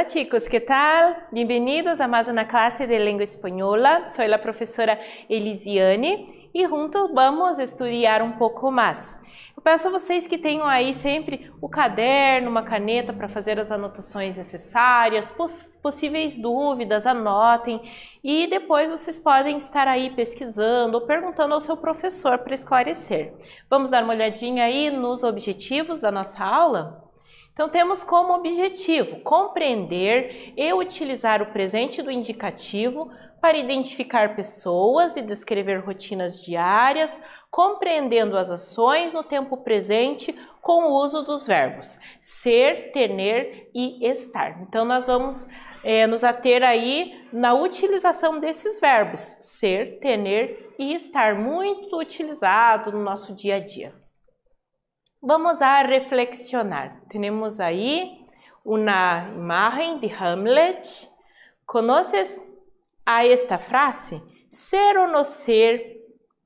chicos, ¿qué tal? Bienvenidos a más una clase de lengua española. Soy la profesora Elisiane e juntos vamos estudar um pouco mais. Eu peço a vocês que tenham aí sempre o caderno, uma caneta para fazer as anotações necessárias, possíveis dúvidas, anotem e depois vocês podem estar aí pesquisando ou perguntando ao seu professor para esclarecer. Vamos dar uma olhadinha aí nos objetivos da nossa aula? Então, temos como objetivo compreender e utilizar o presente do indicativo para identificar pessoas e descrever rotinas diárias, compreendendo as ações no tempo presente com o uso dos verbos ser, ter e estar. Então, nós vamos nos ater aí na utilização desses verbos ser, ter e estar, muito utilizado no nosso dia a dia. Vamos a reflexionar. Temos aí uma imagem de Hamlet. ¿Conoces a esta frase? Ser ou não ser,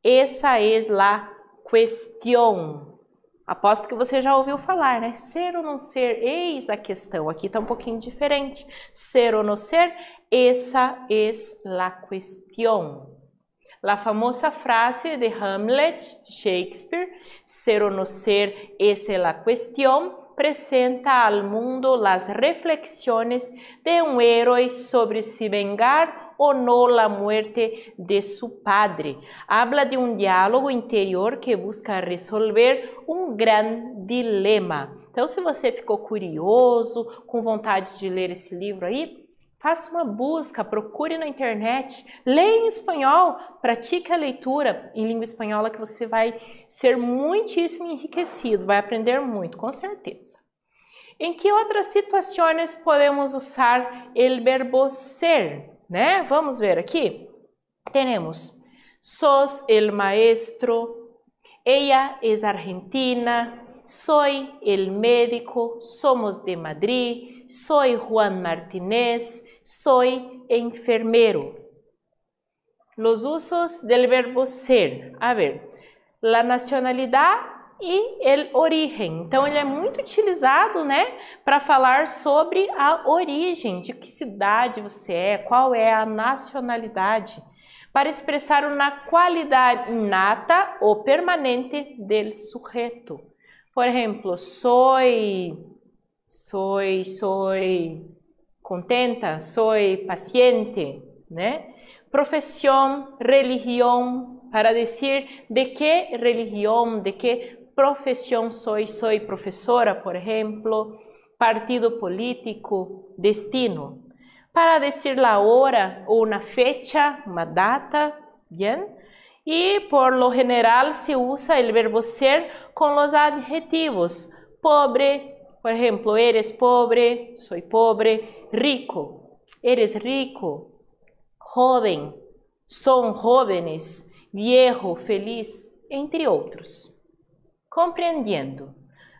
essa é a questão. Aposto que você já ouviu falar, né? Ser ou não ser, eis a questão. Aqui está um pouquinho diferente. Ser ou não ser, essa é a questão. La famosa frase de Hamlet, de Shakespeare, ser o no ser, esa es la cuestión, presenta al mundo las reflexiones de un héroe sobre si vengar o no la muerte de su padre. Habla de un diálogo interior que busca resolver um gran dilema. Então, se você ficou curioso, com vontade de ler esse livro aí, faça uma busca, procure na internet, leia em espanhol, pratique a leitura em língua espanhola que você vai ser muitíssimo enriquecido, vai aprender muito, com certeza. Em que outras situações podemos usar o verbo ser, né? Vamos ver aqui. Temos, sos el maestro, ella es argentina, soy el médico, somos de Madrid, soy Juan Martínez, soy enfermero. Los usos del verbo ser. A ver, la nacionalidade e el origen. Então, ele é muito utilizado, né, para falar sobre a origem, de que cidade você é, qual é a nacionalidade, para expressar uma qualidade inata ou permanente del sujeto. Por exemplo, soy contenta, soy paciente, né? Profesión, religión, para dizer de que religião, de que profesión soy professora, por exemplo, partido político, destino. Para dizer la hora ou una fecha, uma data, ¿bien? Y por lo general se usa el verbo ser con los adjetivos pobre, por ejemplo, eres pobre, soy pobre, rico, eres rico, joven, son jóvenes, viejo, feliz, entre outros. Compreendiendo.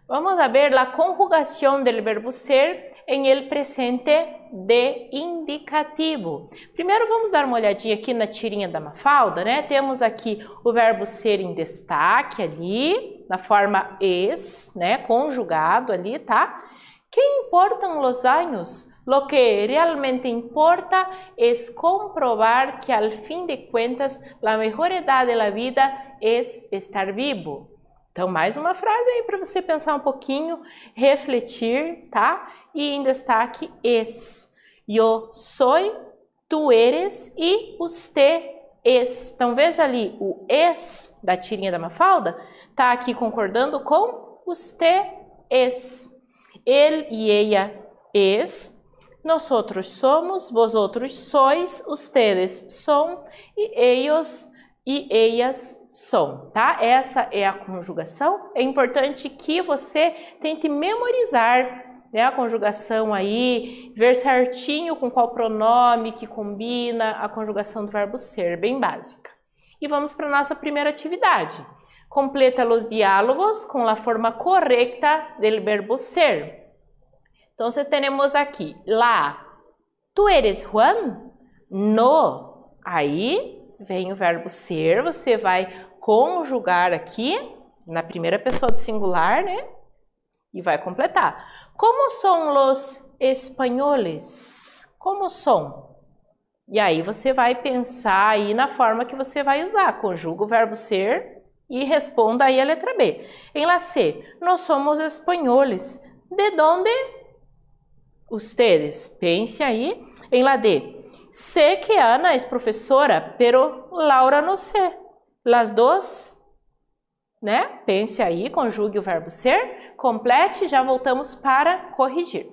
Vamos a ver la conjugación del verbo ser em el presente de indicativo. Primeiro vamos dar uma olhadinha aqui na tirinha da Mafalda, né? Temos aqui o verbo ser em destaque ali, na forma es, né? Conjugado ali, tá? Que importam los años? Lo que realmente importa es comprobar que al fin de cuentas la mejor edad de la vida es estar vivo. Então, mais uma frase aí para você pensar um pouquinho, refletir, tá? E em destaque, es. Yo soy, tu eres e usted es. Então, veja ali, o es da tirinha da Mafalda tá aqui concordando com usted es. Él y ella es. Nosotros somos, vosotros sois, ustedes son e ellos e ellas são, tá? Essa é a conjugação. É importante que você tente memorizar, né, a conjugação aí, ver certinho com qual pronome que combina a conjugação do verbo ser, bem básica. E vamos para a nossa primeira atividade. Completa os diálogos com a forma correta del verbo ser. Então, temos aqui, lá, tu eres Juan? No. Aí vem o verbo ser, você vai conjugar aqui na primeira pessoa do singular, né? E vai completar. Como são os espanhóis? Como são? E aí você vai pensar aí na forma que você vai usar. Conjuga o verbo ser e responda aí a letra B. Em la C, nós somos espanhóis. De donde? Ustedes. Pense aí. Em la D, sé que Ana es professora, pero Laura no sé. Las dos, né? Pense aí, conjugue o verbo ser, complete, já voltamos para corrigir.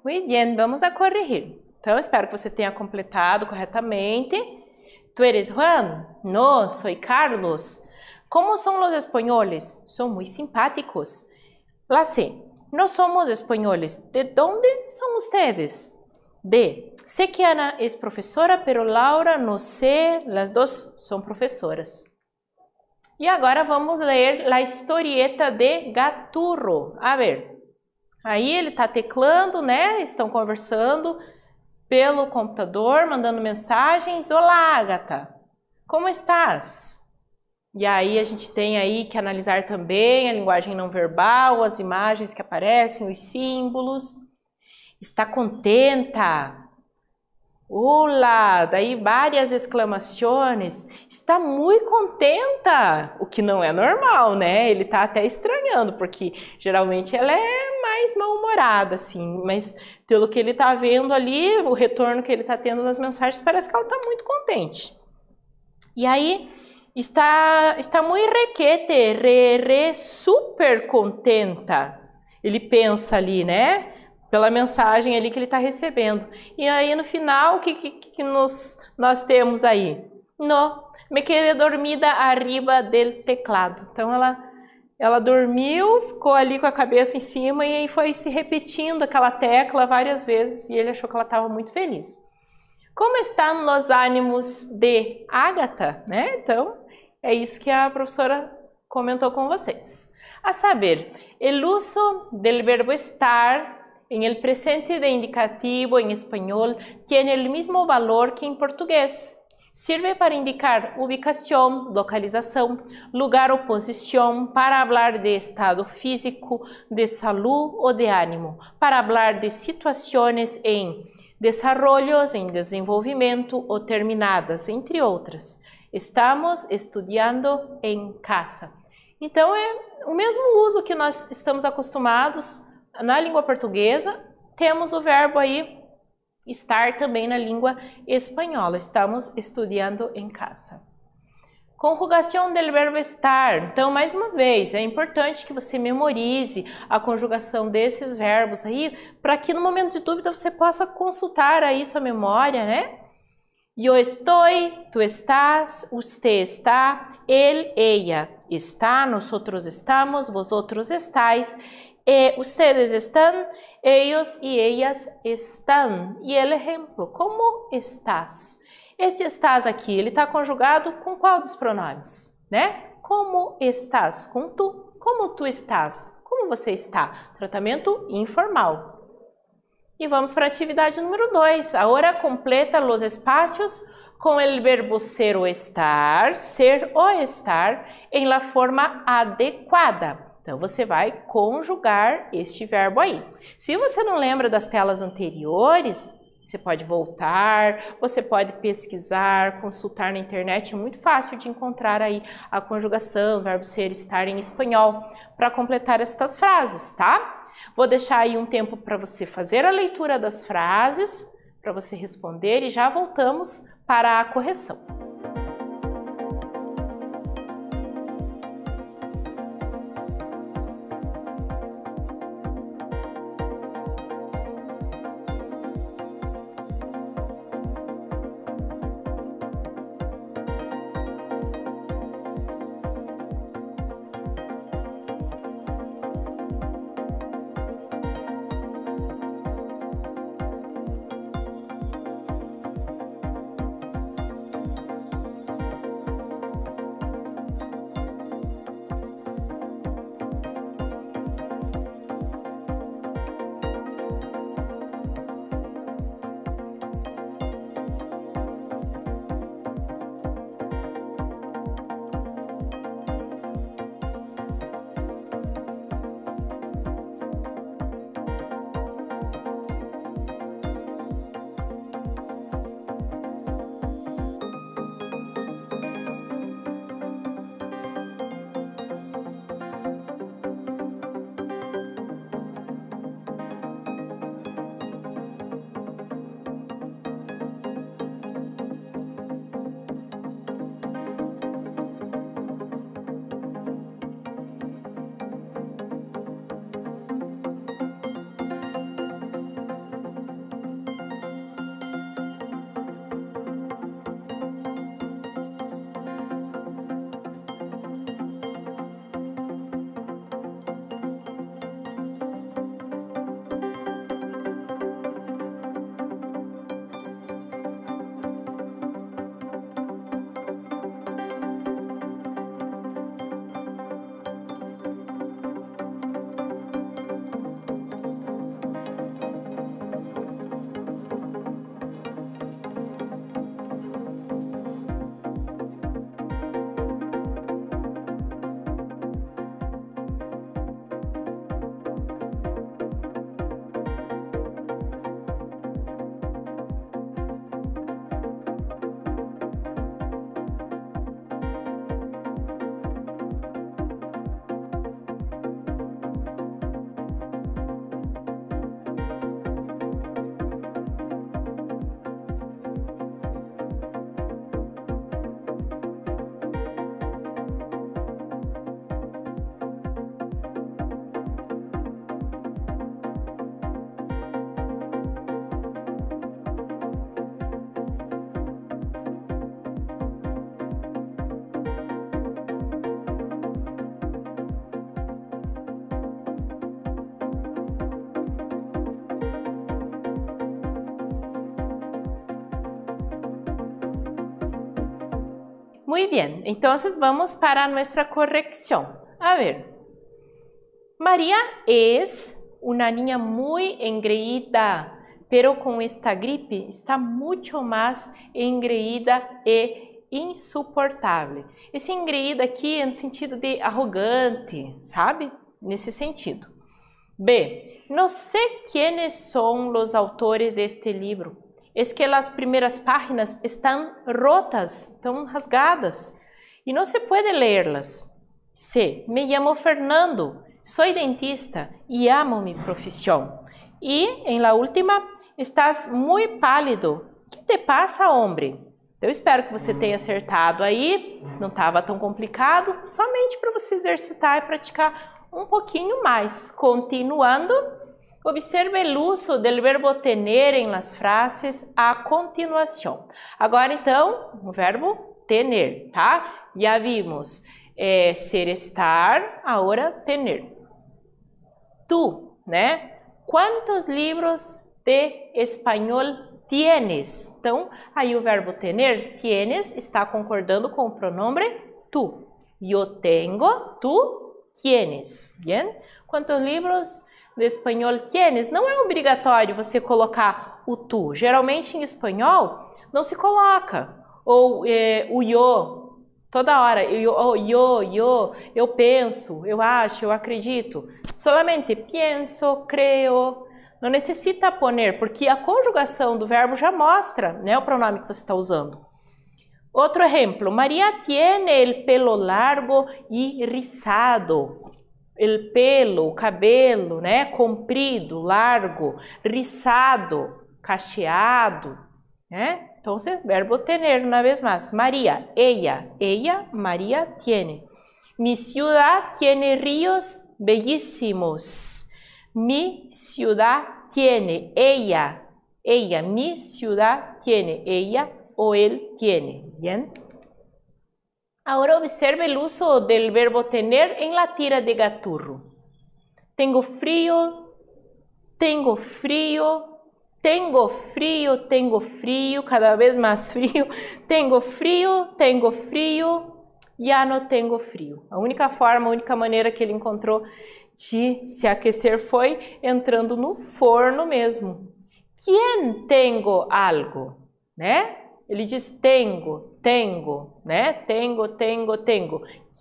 Muy bien, vamos a corrigir. Então, espero que você tenha completado corretamente. ¿Tú eres Juan? No, soy Carlos. ¿Cómo son los españoles? Son muy simpáticos. La C. No somos españoles. ¿De dónde son ustedes? D. Sé que Ana es profesora, pero Laura no sé. Las dos son profesoras. E agora vamos ler la historieta de Gaturro. A ver, aí ele está teclando, né? Estão conversando pelo computador, mandando mensagens. Olá, Agatha, como estás? E aí a gente tem aí que analisar também a linguagem não verbal, as imagens que aparecem, os símbolos. Está contenta? Olá! Daí várias exclamações. Está muito contenta, o que não é normal, né? Ele está até estranhando, porque geralmente ela é mais mal-humorada, assim. Mas pelo que ele está vendo ali, o retorno que ele está tendo nas mensagens, parece que ela está muito contente. E aí, está muito requete, super contenta. Ele pensa ali, né? Pela mensagem ali que ele está recebendo. E aí no final, o que nós temos aí? No, me quedé dormida arriba del teclado. Então Ela dormiu, ficou ali com a cabeça em cima e aí foi se repetindo aquela tecla várias vezes e ele achou que ela estava muito feliz. Como estão os ânimos de Ágata, né? Então, é isso que a professora comentou com vocês. A saber, el uso del verbo estar en el presente de indicativo en español tiene el mismo valor que en portugués. Sirve para indicar ubicación, localización, lugar o posición, para hablar de estado físico, de salud o de ánimo, para hablar de situaciones en desarrollos, em desenvolvimento ou terminadas, entre outras. Estamos estudando em casa. Então, é o mesmo uso que nós estamos acostumados na língua portuguesa, temos o verbo aí estar também na língua espanhola. Estamos estudando em casa. Conjugação do verbo estar. Então, mais uma vez, é importante que você memorize a conjugação desses verbos aí, para que no momento de dúvida você possa consultar aí sua memória, né? Eu estou, tu estás, usted está, él, ella está, nosotros estamos, vosotros estáis, ustedes están, ellos y ellas están. E el ejemplo, como estás? Esse estás aqui, ele está conjugado com qual dos pronomes, né? Como estás? Com tu. Como tu estás? Como você está? Tratamento informal. E vamos para a atividade número 2. Agora completa os espaços com o verbo ser ou estar em la forma adequada. Então, você vai conjugar este verbo aí. Se você não lembra das telas anteriores, você pode voltar, você pode pesquisar, consultar na internet. É muito fácil de encontrar aí a conjugação, verbo ser, estar em espanhol, para completar estas frases, tá? Vou deixar aí um tempo para você fazer a leitura das frases, para você responder e já voltamos para a correção. Muy bien, entonces vamos para nuestra corrección. A ver, María es una niña muy engreída, pero con esta gripe está mucho más engreída e insuportável. Esse engreída aqui é no sentido de arrogante, sabe? Nesse sentido. B. No sé quiénes son los autores de este libro. Es que las primeras páginas están rotas, están rasgadas y no se puede leerlas. C. Me llamo Fernando, soy dentista y amo mi profesión. Y en la última, estás muy pálido. ¿Qué te pasa, hombre? Eu espero que você tenha acertado aí, não estava tão complicado, somente para você exercitar e praticar um pouquinho mais. Continuando, observe el uso del verbo tener en las frases a continuação. Agora, então, o verbo tener, tá? Já vimos ser, estar, agora tener. Tu, né? Quantos livros de espanhol tienes? Então, aí o verbo tener, tienes, está concordando com o pronome tu. Eu tenho, tu tienes. Bien? Quantos livros de espanhol tienes? Não é obrigatório você colocar o tu. Geralmente em espanhol não se coloca. Ou o yo, toda hora. Eu penso, eu acho, eu acredito. Solamente pienso, creo. Não necessita poner, porque a conjugação do verbo já mostra, né, o pronome que você está usando. Outro exemplo, María tiene el pelo largo y rizado. El pelo, o cabelo, né, comprido, largo, rizado, cacheado, né? Então, verbo tener una vez más. María, ella, María tiene. Mi ciudad tiene ríos bellísimos. Mi ciudad tiene, ella, mi ciudad tiene, ella o él tiene. Bien. Ahora observe el uso del verbo tener en la tira de Gaturro. Tengo frío, tengo frío, tengo frío, tengo frío, cada vez más frío. Tengo frío, ya no tengo frío. A única forma, a única maneira que ele encontrou de se aquecer foi entrando no forno mesmo. Quem tengo algo, né? Ele diz tengo, né? Tengo.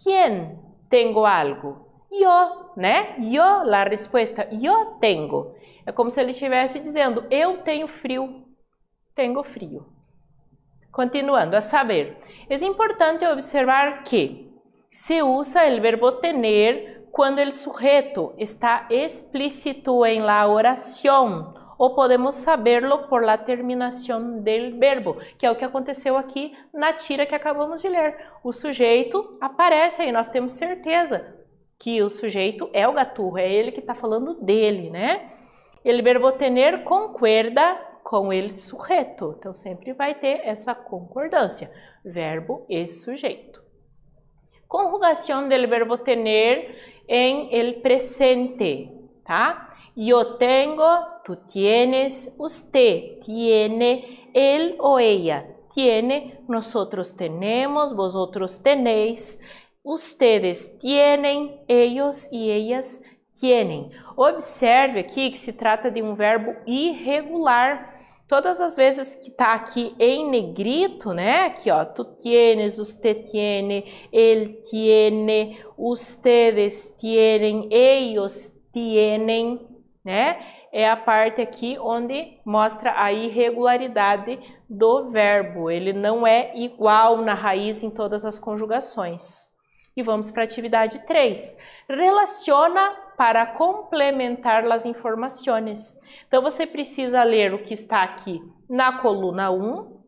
Quem tengo algo? Yo, né? Yo, la resposta, yo tengo. É como se ele estivesse dizendo, eu tenho frio, tengo frio. Continuando, a saber, é importante observar que se usa o verbo tener quando o sujeto está explícito em la oração, ou podemos saberlo por la terminação del verbo, que é o que aconteceu aqui na tira que acabamos de ler. O sujeito aparece aí, nós temos certeza que o sujeito é o Gaturro, é ele que está falando dele, né? O verbo tener concorda com o sujeito, então sempre vai ter essa concordância, verbo e sujeito. Conjugação do verbo tener em el presente, tá? Yo tengo, tú tienes, usted tiene, él o ella tiene, nosotros tenemos, vosotros tenéis, ustedes tienen, ellos y ellas tienen. Observe aqui que se trata de um verbo irregular. Todas as vezes que está aqui em negrito, né? Aqui, ó, tu tienes, usted tiene, él tiene, ustedes tienen, ellos tienen, né? É a parte aqui onde mostra a irregularidade do verbo. Ele não é igual na raiz em todas as conjugações. E vamos para a atividade 3. Relaciona para complementar as informações. Então, você precisa ler o que está aqui na coluna 1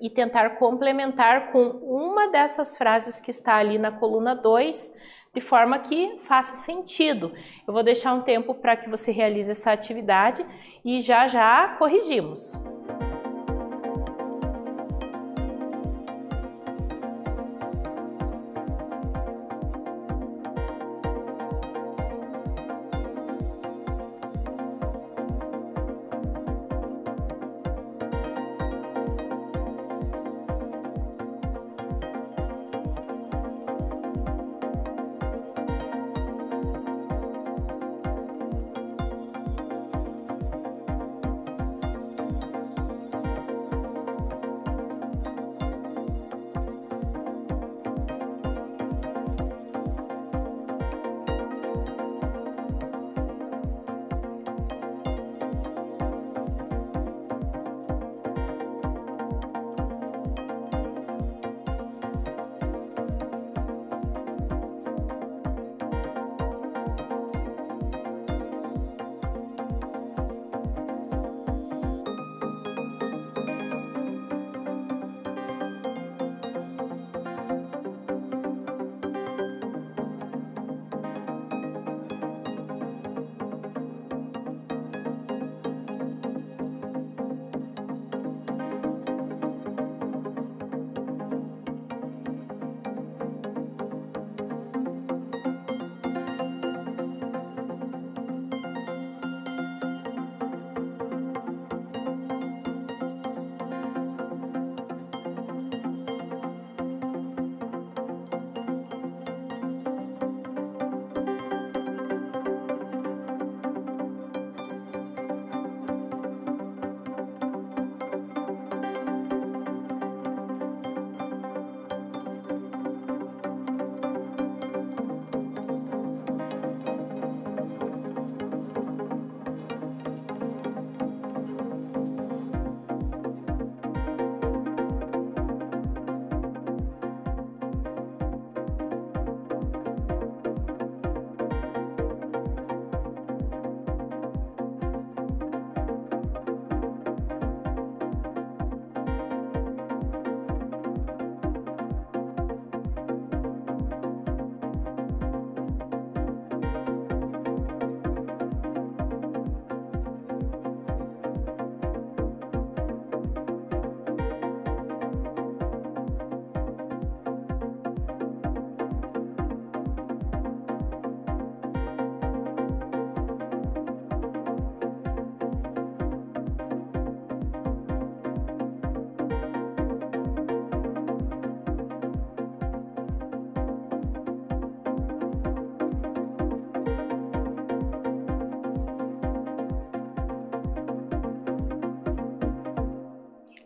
e tentar complementar com uma dessas frases que está ali na coluna 2, de forma que faça sentido. Eu vou deixar um tempo para que você realize essa atividade e já corrigimos.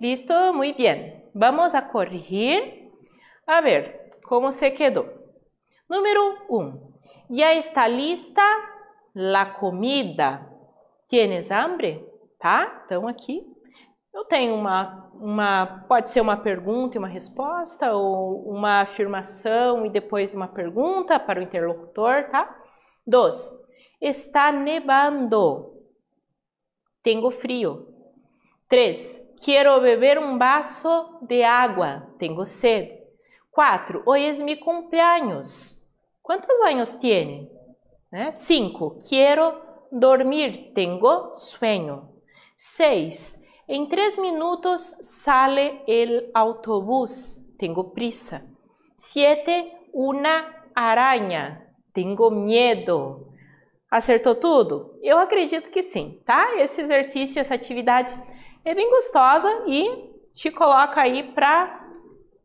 Listo, muy bien. Vamos a corregir. A ver, como se quedou? Número 1. Ya está lista la comida. Tienes hambre? Tá? Então aqui eu tenho pode ser uma pergunta e uma resposta, ou uma afirmação e depois uma pergunta para o interlocutor, tá? 2. Está nevando. Tengo frío. 3. Quiero beber un vaso de agua. Tengo sed. 4. Hoy es mi cumpleaños. ¿Cuántos años tiene? 5. Quiero dormir. Tengo sueño. 6. En 3 minutos sale el autobús. Tengo prisa. 7. Una araña. Tengo miedo. Acertou tudo? Eu acredito que sim, tá? Esse exercício, essa atividade é bem gostosa e te coloca aí para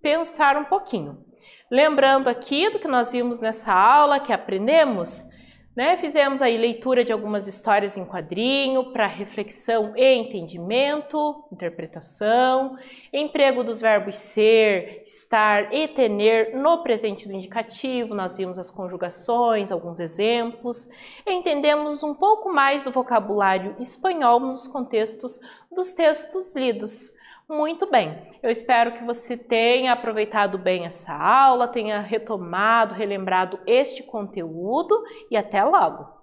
pensar um pouquinho. Lembrando aqui do que nós vimos nessa aula, que aprendemos, né? Fizemos aí leitura de algumas histórias em quadrinho para reflexão e entendimento, interpretação, emprego dos verbos ser, estar e tener no presente do indicativo, nós vimos as conjugações, alguns exemplos, entendemos um pouco mais do vocabulário espanhol nos contextos dos textos lidos. Muito bem, eu espero que você tenha aproveitado bem essa aula, tenha retomado, relembrado este conteúdo e até logo!